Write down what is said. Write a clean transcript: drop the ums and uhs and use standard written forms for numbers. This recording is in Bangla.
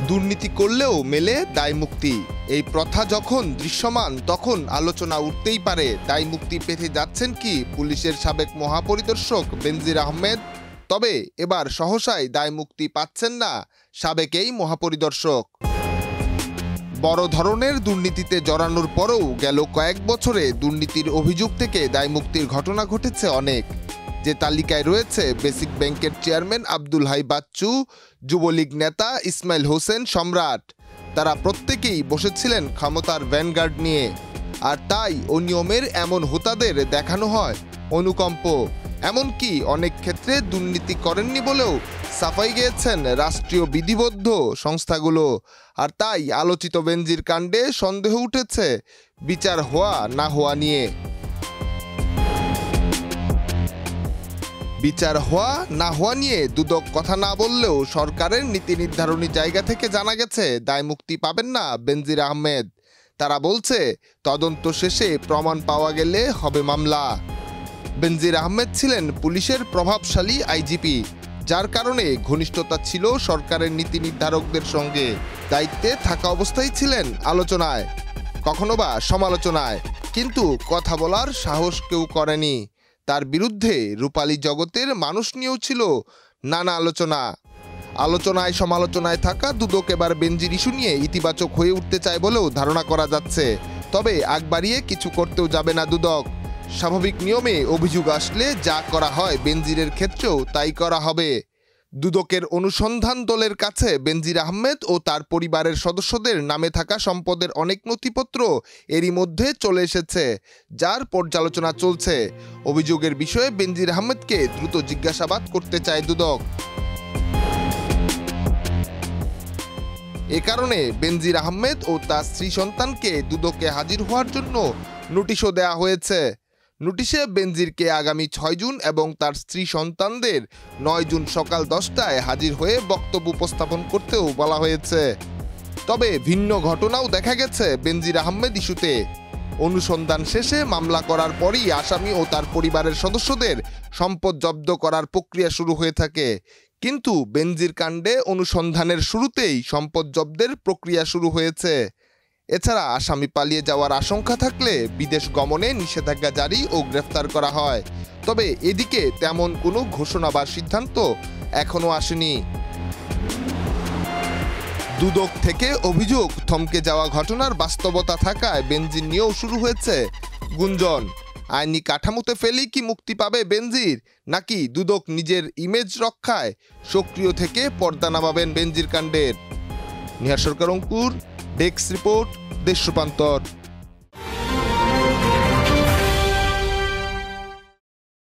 দুর্নীতি করলেও মেলে দায়মুক্তি। এই প্রথা যখন দৃশ্যমান তখন আলোচনা উঠতেই পারে দায়মুক্তি পেতে যাচ্ছেন কি পুলিশের সাবেক মহাপরিদর্শক বেনজির আহমেদ। তবে এবার সহসায় দায়মুক্তি পাচ্ছেন না সাবেক এই মহাপরিদর্শক। বড় ধরনের দুর্নীতিতে জড়ানোর পরেও গেল কয়েক বছরে দুর্নীতির অভিযোগ থেকে দায়মুক্তির ঘটনা ঘটেছে অনেক। যে তালিকায় রয়েছে বেসিক ব্যাংকের চেয়ারম্যান আব্দুল হাই বাচ্চু, যুবলীগ নেতা ইসমাইল হোসেন সম্রাট। তারা প্রত্যেকেই বসেছিলেন ক্ষমতার ভ্যানগার্ড নিয়ে। আর তাই অনিয়মের এমন হোতাদের দেখানো হয় অনুকম্প। এমনকি অনেক ক্ষেত্রে দুর্নীতি করেননি বলেও সাফাই গেয়েছেন রাষ্ট্রীয় বিধিবদ্ধ সংস্থাগুলো। আর তাই আলোচিত বেনজির কাণ্ডে সন্দেহ উঠেছে বিচার হওয়া না হওয়া নিয়ে। বিচার হওয়া না হওয়া নিয়ে দুদক কথা না বললেও সরকারের নীতি নির্ধারণী জায়গা থেকে জানা গেছে দায়মুক্তি পাবেন না বেনজির আহমেদ। তারা বলছে তদন্ত শেষে প্রমাণ পাওয়া গেলে হবে মামলা। বেনজির আহমেদ ছিলেন পুলিশের প্রভাবশালী আইজিপি, যার কারণে ঘনিষ্ঠতা ছিল সরকারের নীতি নির্ধারকদের সঙ্গে। দায়িত্বে থাকা অবস্থায় ছিলেন আলোচনায়, কখনো বা সমালোচনায়, কিন্তু কথা বলার সাহস কেউ করেনি। তার বিরুদ্ধে রূপালী জগতের মানুষ নিয়েও ছিল নানা আলোচনায় সমালোচনায় থাকা দুদক এবার বেনজির ইস্যু নিয়ে ইতিবাচক হয়ে উঠতে চায় বলেও ধারণা করা যাচ্ছে। তবে আগ বাড়িয়ে কিছু করতেও যাবে না দুদক। স্বাভাবিক নিয়মে অভিযোগ আসলে যা করা হয় বেনজিরের ক্ষেত্রেও তাই করা হবে। দুদকের অনুসন্ধান দলের কাছে বেনজির আহমেদ ও তার পরিবারের সদস্যদের নামে থাকা সম্পদের অনেক নথিপত্র এরই মধ্যে চলে এসেছে, যার পর্যালোচনা চলছে। অভিযোগের বিষয়ে বেনজির আহমেদকে দ্রুত জিজ্ঞাসাবাদ করতে চায় দুদক। এ কারণে বেনজির আহমেদ ও তার স্ত্রী সন্তানকে দুদকে হাজির হওয়ার জন্য নোটিশও দেওয়া হয়েছে। নোটিশে বেনজিরকে আগামী 6 জুন এবং তার স্ত্রী সন্তানদের 9 জুন সকাল 10টায় হাজির হয়ে বক্তব্য উপস্থাপন করতেও বলা হয়েছে। তবে ভিন্ন ঘটনাও দেখা গেছে বেনজির আহমেদ ইস্যুতে। অনুসন্ধান শেষে মামলা করার পরই আসামি ও তার পরিবারের সদস্যদের সম্পদ জব্দ করার প্রক্রিয়া শুরু হয়ে থাকে। কিন্তু বেনজির কাণ্ডে অনুসন্ধানের শুরুতেই সম্পদ জব্দের প্রক্রিয়া শুরু হয়েছে। এছাড়া আসামি পালিয়ে যাওয়ার আশঙ্কা থাকলে বিদেশ গমনে নিষেধাজ্ঞা জারি ও গ্রেফতার করা হয়। তবে এদিকে তেমন কোনো ঘোষণা বা সিদ্ধান্ত এখনো আসেনি। দুদক থেকে অভিযোগ থমকে যাওয়া ঘটনার বাস্তবতা থাকায় বেনজির নিয়েও শুরু হয়েছে গুঞ্জন। আইনি কাঠামোতে ফেলেই কি মুক্তি পাবে বেনজির, নাকি দুদক নিজের ইমেজ রক্ষায় সক্রিয় থেকে পর্দা নামাবেন বেনজির কাণ্ডের? নিহার সরকার অঙ্কুর, ডেস্ক রিপোর্ট, দেশ রূপান্তর।